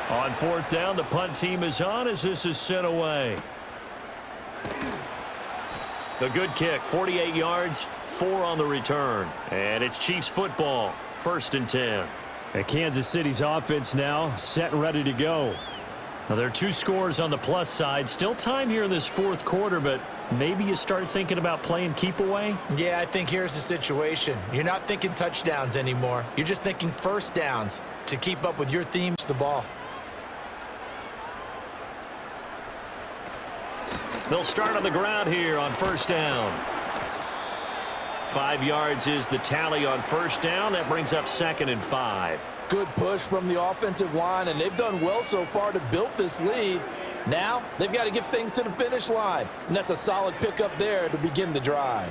On 4th down, the punt team is on as this is sent away. The good kick, 48 yards, 4 on the return. And it's Chiefs football, 1st and 10. And Kansas City's offense now set and ready to go. Now, there are 2 scores on the plus side. Still time here in this 4th quarter, but maybe you start thinking about playing keep away? Yeah, I think here's the situation. You're not thinking touchdowns anymore. You're just thinking 1st downs to keep up with your themes to the ball. They'll start on the ground here on 1st down. 5 yards is the tally on 1st down. That brings up 2nd and 5. Good push from the offensive line, and they've done well so far to build this lead. Now they've got to get things to the finish line, and that's a solid pickup there to begin the drive.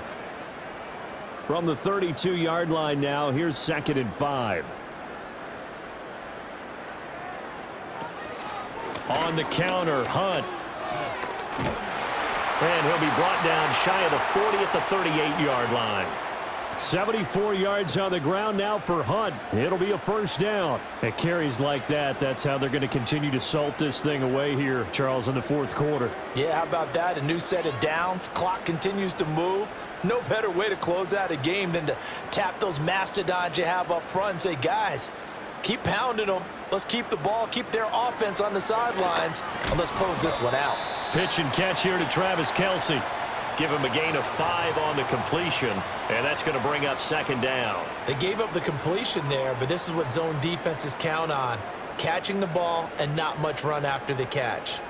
From the 32-yard line now, here's 2nd and 5. On the counter, Hunt. And he'll be brought down shy of the 40 at the 38-yard line. 74 yards on the ground now for Hunt. It'll be a 1st down. At carries like that, that's how they're going to continue to salt this thing away here, Charles, in the 4th quarter. Yeah, how about that? A new set of downs. Clock continues to move. No better way to close out a game than to tap those mastodons you have up front and say, guys, keep pounding them. Let's keep the ball, keep their offense on the sidelines, and let's close this one out. Pitch and catch here to Travis Kelce. Give him a gain of 5 on the completion, and that's going to bring up 2nd down. They gave up the completion there, but this is what zone defenses count on. Catching the ball and not much run after the catch.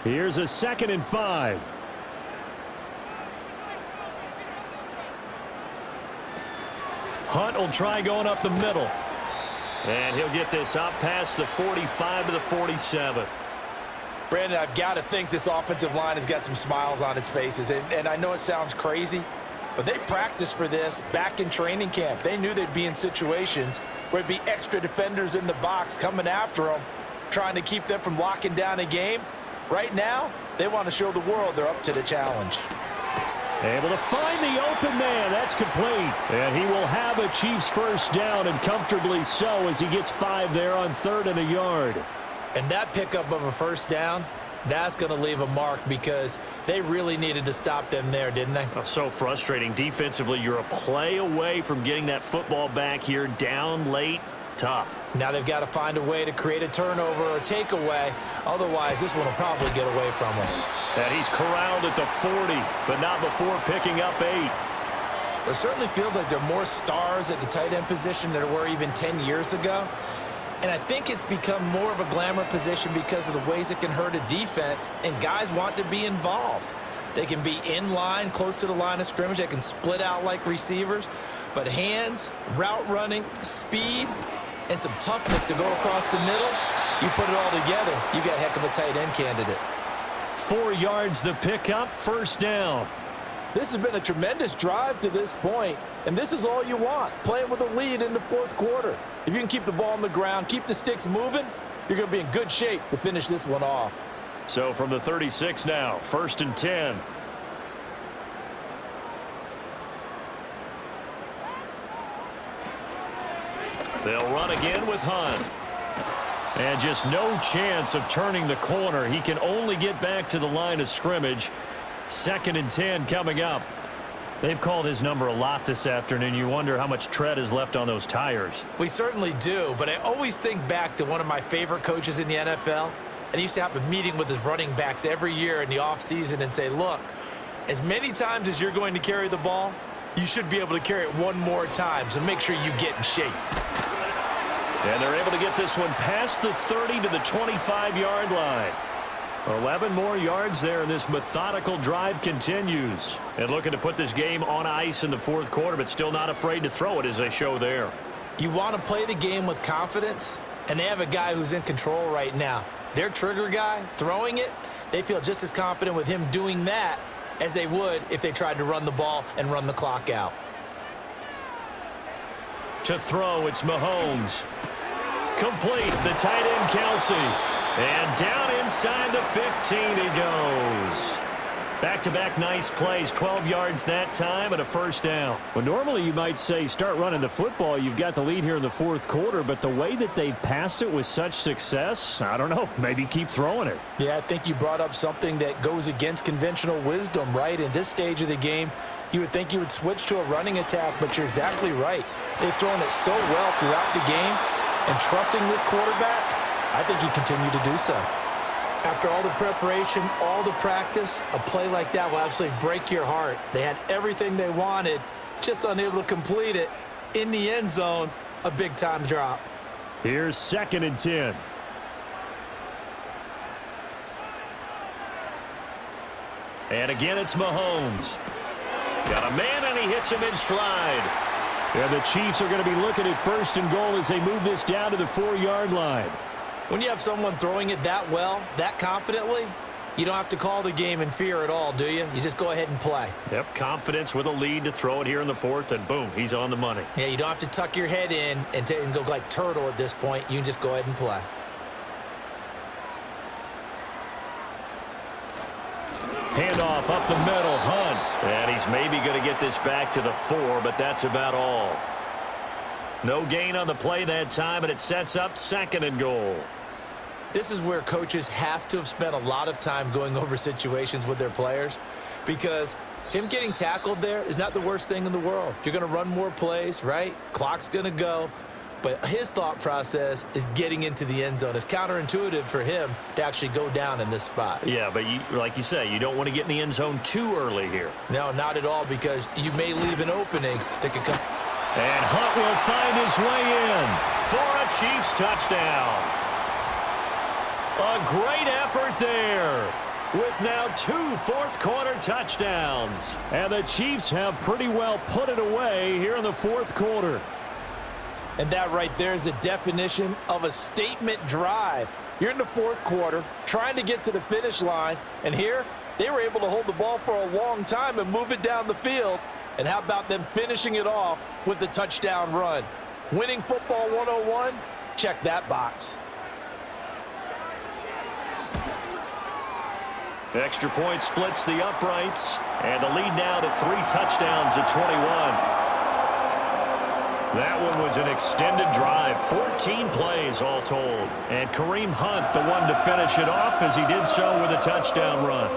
Here's a 2nd and 5. Hunt will try going up the middle. And he'll get this up past the 45 to the 47. Brandon, I've got to think this offensive line has got some smiles on its faces. And I know it sounds crazy, but they practiced for this back in training camp. They knew they'd be in situations where it'd be extra defenders in the box coming after them, trying to keep them from locking down a game. Right now, they want to show the world they're up to the challenge. Able to find the open man. That's complete. And he will have a Chiefs 1st down, and comfortably so, as he gets 5 there on 3rd and a yard. And that pickup of a 1st down, that's going to leave a mark because they really needed to stop them there, didn't they? Oh, so frustrating. Defensively, you're a play away from getting that football back here down late. Tough. Now they've got to find a way to create a turnover or takeaway. Otherwise, this one will probably get away from them. And he's corralled at the 40, but not before picking up 8. It certainly feels like there are more stars at the tight end position than there were even 10 years ago. And I think it's become more of a glamour position because of the ways it can hurt a defense, and guys want to be involved. They can be in line, close to the line of scrimmage. They can split out like receivers. But hands, route running, speed, and some toughness to go across the middle, you put it all together, you got a heck of a tight end candidate. 4 yards the pickup, 1st down. This has been a tremendous drive to this point, and this is all you want, playing with a lead in the 4th quarter. If you can keep the ball on the ground, keep the sticks moving, you're going to be in good shape to finish this one off. So from the 36 now, 1st and 10. They'll run again with Hunt. And just no chance of turning the corner. He can only get back to the line of scrimmage. 2nd and 10 coming up. They've called his number a lot this afternoon. You wonder how much tread is left on those tires. We certainly do, but I always think back to one of my favorite coaches in the NFL. And he used to have a meeting with his running backs every year in the offseason and say, look, as many times as you're going to carry the ball, you should be able to carry it one more time, so make sure you get in shape. And they're able to get this one past the 30 to the 25-yard line. 11 more yards there, and this methodical drive continues. And looking to put this game on ice in the 4th quarter, but still not afraid to throw it as they show there. You want to play the game with confidence, and they have a guy who's in control right now. Their trigger guy, throwing it, they feel just as confident with him doing that as they would if they tried to run the ball and run the clock out. To throw, it's Mahomes. Complete, the tight end Kelsey. And down inside the 15 he goes. Back-to-back nice plays, 12 yards that time and a first down. Well, normally you might say start running the football. You've got the lead here in the fourth quarter, but the way that they've passed it with such success, I don't know, maybe keep throwing it. Yeah, I think you brought up something that goes against conventional wisdom, right? In this stage of the game, you would think you would switch to a running attack, but you're exactly right. They've thrown it so well throughout the game, and trusting this quarterback, I think he continued to do so. After all the preparation, all the practice, a play like that will absolutely break your heart. They had everything they wanted, just unable to complete it. In the end zone, a big-time drop. Here's 2nd and 10. And again, it's Mahomes. Got a man, and he hits him in stride. Yeah, the Chiefs are going to be looking at 1st and goal as they move this down to the 4-yard line. When you have someone throwing it that well, that confidently, you don't have to call the game in fear at all, do you? You just go ahead and play. Yep, confidence with a lead to throw it here in the 4th, and boom, he's on the money. Yeah, you don't have to tuck your head in and go like turtle at this point. You can just go ahead and play. Handoff up the middle, Hunt. And he's maybe going to get this back to the 4, but that's about all. No gain on the play that time, and it sets up 2nd and goal. This is where coaches have to have spent a lot of time going over situations with their players, because him getting tackled there is not the worst thing in the world. You're going to run more plays, right? Clock's going to go. But his thought process is getting into the end zone. It's counterintuitive for him to actually go down in this spot. Yeah, but like you say, you don't want to get in the end zone too early here. No, not at all, because you may leave an opening that could come. And Hunt will find his way in for a Chiefs touchdown. A great effort there, with now 2 fourth-quarter touchdowns. And the Chiefs have pretty well put it away here in the 4th quarter. And that right there is the definition of a statement drive. You're in the 4th quarter, trying to get to the finish line, and here they were able to hold the ball for a long time and move it down the field. And how about them finishing it off with the touchdown run? Winning football 101? Check that box. Extra point splits the uprights, and the lead now to 3 touchdowns at 21. That one was an extended drive, 14 plays all told. And Kareem Hunt, the one to finish it off as he did so with a touchdown run.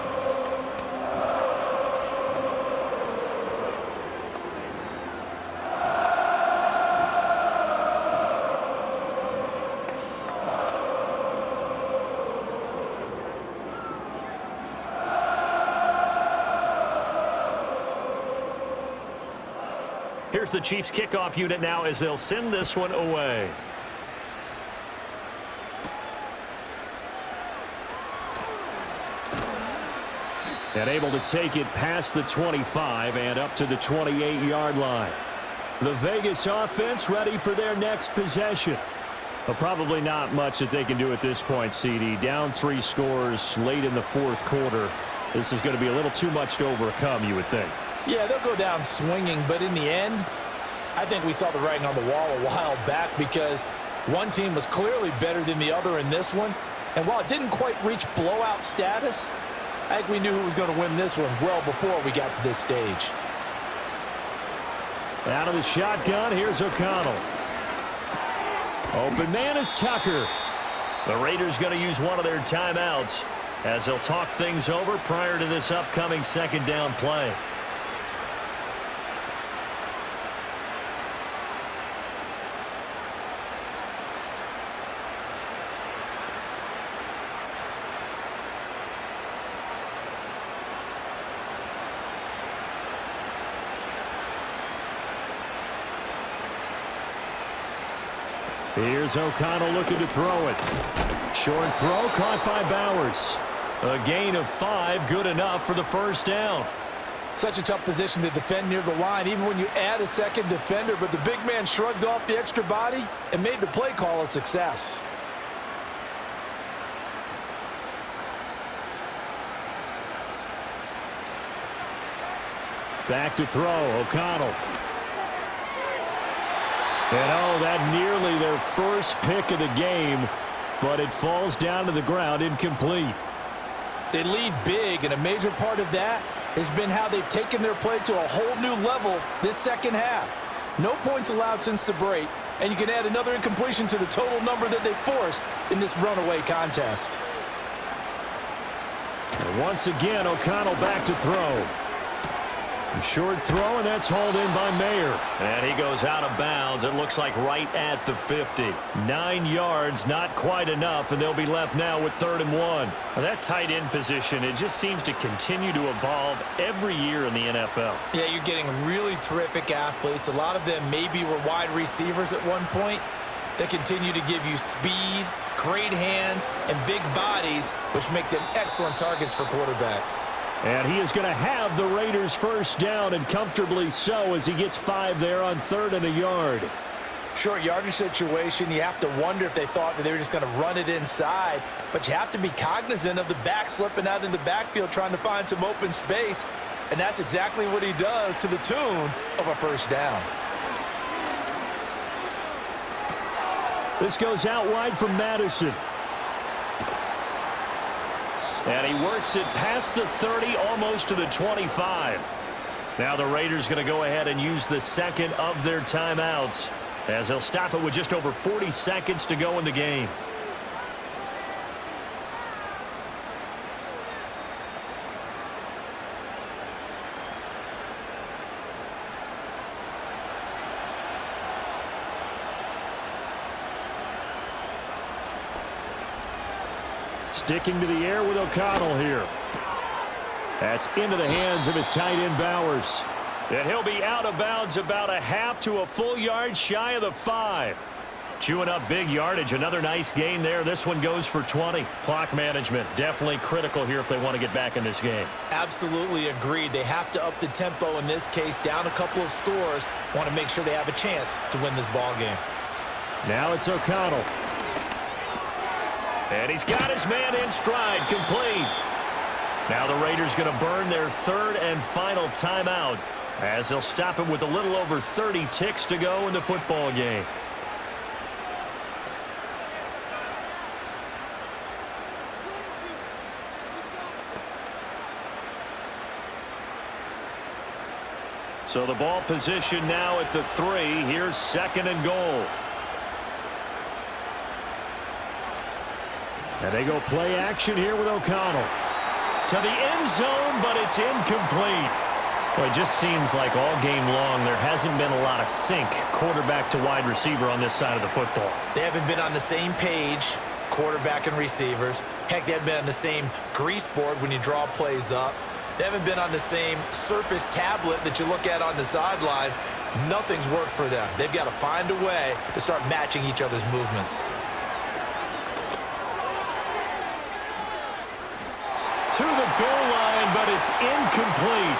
Here's the Chiefs kickoff unit now as they'll send this one away. And able to take it past the 25 and up to the 28-yard line. The Vegas offense ready for their next possession. But probably not much that they can do at this point, CD. Down 3 scores late in the 4th quarter. This is going to be a little too much to overcome, you would think. Yeah, they'll go down swinging, but in the end, I think we saw the writing on the wall a while back, because one team was clearly better than the other in this one. And while it didn't quite reach blowout status, I think we knew who was going to win this one well before we got to this stage. Out of the shotgun, here's O'Connell. Open man is Tucker. The Raiders going to use one of their timeouts as they'll talk things over prior to this upcoming 2nd down play. Here's O'Connell looking to throw it. Short throw caught by Bowers. A gain of 5, good enough for the first down. Such a tough position to defend near the line, even when you add a second defender, but the big man shrugged off the extra body and made the play call a success. Back to throw, O'Connell. And oh, that nearly their first pick of the game, but it falls down to the ground incomplete. They lead big, and a major part of that has been how they've taken their play to a whole new level this second half. No points allowed since the break, and you can add another incompletion to the total number that they forced in this runaway contest. And once again, O'Connell back to throw. Short throw, and that's hauled in by Mayer. And he goes out of bounds. It looks like right at the 50. 9 yards, not quite enough, and they'll be left now with 3rd and 1. Well, that tight end position, it just seems to continue to evolve every year in the NFL. Yeah, you're getting really terrific athletes. A lot of them maybe were wide receivers at one point. They continue to give you speed, great hands, and big bodies, which make them excellent targets for quarterbacks. And he is going to have the Raiders first down, and comfortably so, as he gets 5 there on 3rd and a yard. Short yardage situation, you have to wonder if they thought that they were just going to run it inside, but you have to be cognizant of the back slipping out in the backfield trying to find some open space, and that's exactly what he does to the tune of a first down. This goes out wide from Madison. And he works it past the 30, almost to the 25. Now the Raiders going to go ahead and use the second of their timeouts, as they'll stop it with just over 40 seconds to go in the game. Sticking to the air with O'Connell here. That's into the hands of his tight end Bowers. And he'll be out of bounds about a half to a full yard shy of the 5. Chewing up big yardage. Another nice gain there. This one goes for 20. Clock management definitely critical here if they want to get back in this game. Absolutely agreed. They have to up the tempo in this case, down a couple of scores. Want to make sure they have a chance to win this ball game. Now it's O'Connell. And he's got his man in stride, complete. Now the Raiders going to burn their 3rd and final timeout, as they'll stop it with a little over 30 ticks to go in the football game. So the ball position now at the 3. Here's 2nd and goal. And they go play action here with O'Connell. To the end zone, but it's incomplete. Well, it just seems like all game long there hasn't been a lot of sync quarterback to wide receiver on this side of the football. They haven't been on the same page, quarterback and receivers. Heck, they haven't been on the same grease board when you draw plays up. They haven't been on the same surface tablet that you look at on the sidelines. Nothing's worked for them. They've got to find a way to start matching each other's movements. To the goal line, but it's incomplete.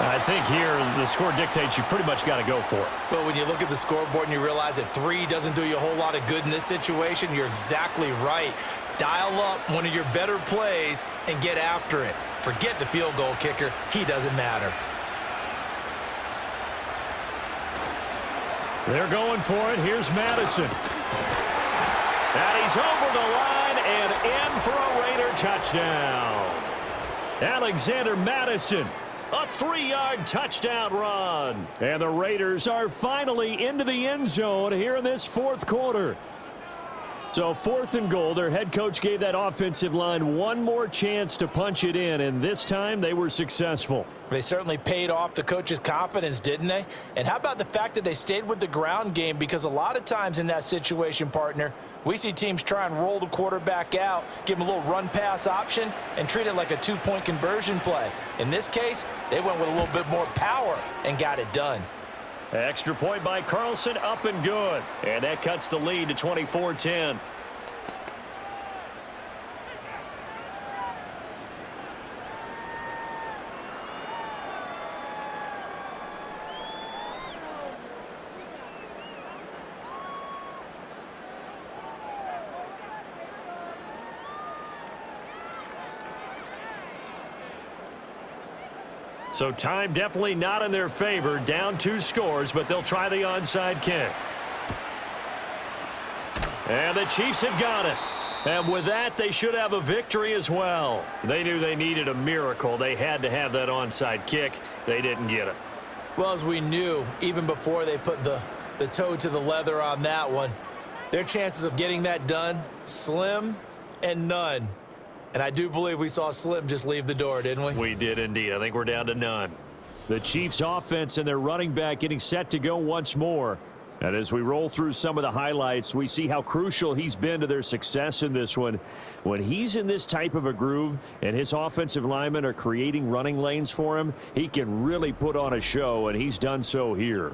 I think here the score dictates you pretty much got to go for it. Well, when you look at the scoreboard and you realize that 3 doesn't do you a whole lot of good in this situation, you're exactly right. Dial up one of your better plays and get after it. Forget the field goal kicker. He doesn't matter. They're going for it. Here's Madison. And he's over the line and in for a Raider touchdown. Alexander Madison, a 3-yard touchdown run. And the Raiders are finally into the end zone here in this 4th quarter. So 4th and goal, their head coach gave that offensive line one more chance to punch it in, and this time they were successful. They certainly paid off the coach's confidence, didn't they? And how about the fact that they stayed with the ground game? Because a lot of times in that situation, partner, we see teams try and roll the quarterback out, give him a little run-pass option, and treat it like a 2-point conversion play. In this case, they went with a little bit more power and got it done. Extra point by Carlson, up and good. And that cuts the lead to 24-10. So time definitely not in their favor. Down 2 scores, but they'll try the onside kick. And the Chiefs have got it. And with that, they should have a victory as well. They knew they needed a miracle. They had to have that onside kick. They didn't get it. Well, as we knew, even before they put the toe to the leather on that one, their chances of getting that done, slim and none. And I do believe we saw Slim just leave the door, didn't we? We did indeed. I think we're down to none. The Chiefs offense and their running back getting set to go once more. And as we roll through some of the highlights, we see how crucial he's been to their success in this one. When he's in this type of a groove and his offensive linemen are creating running lanes for him, he can really put on a show, and he's done so here.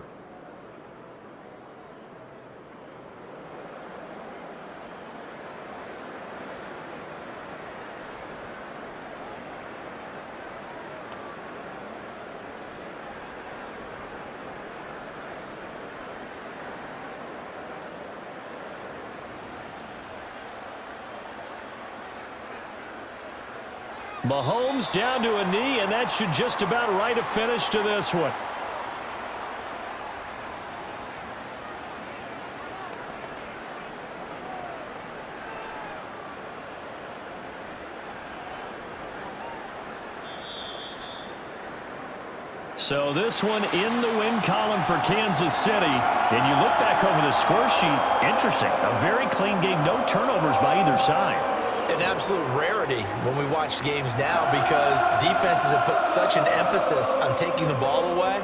Mahomes down to a knee, and that should just about write a finish to this one. So this one in the win column for Kansas City. And you look back over the score sheet, interesting. A very clean game, no turnovers by either side. An absolute rarity when we watch games now because defenses have put such an emphasis on taking the ball away.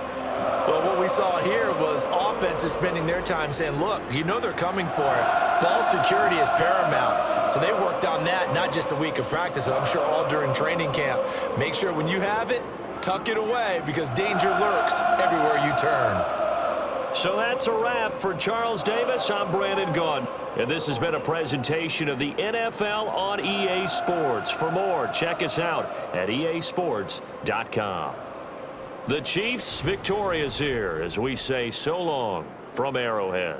Well, what we saw here was offenses spending their time saying, look, you know they're coming for it. Ball security is paramount. So they worked on that, not just a week of practice, but I'm sure all during training camp. Make sure when you have it, tuck it away because danger lurks everywhere you turn. So that's a wrap for Charles Davis. I'm Brandon Gunn. And this has been a presentation of the NFL on EA Sports. For more, check us out at easports.com. The Chiefs victorious here as we say so long from Arrowhead.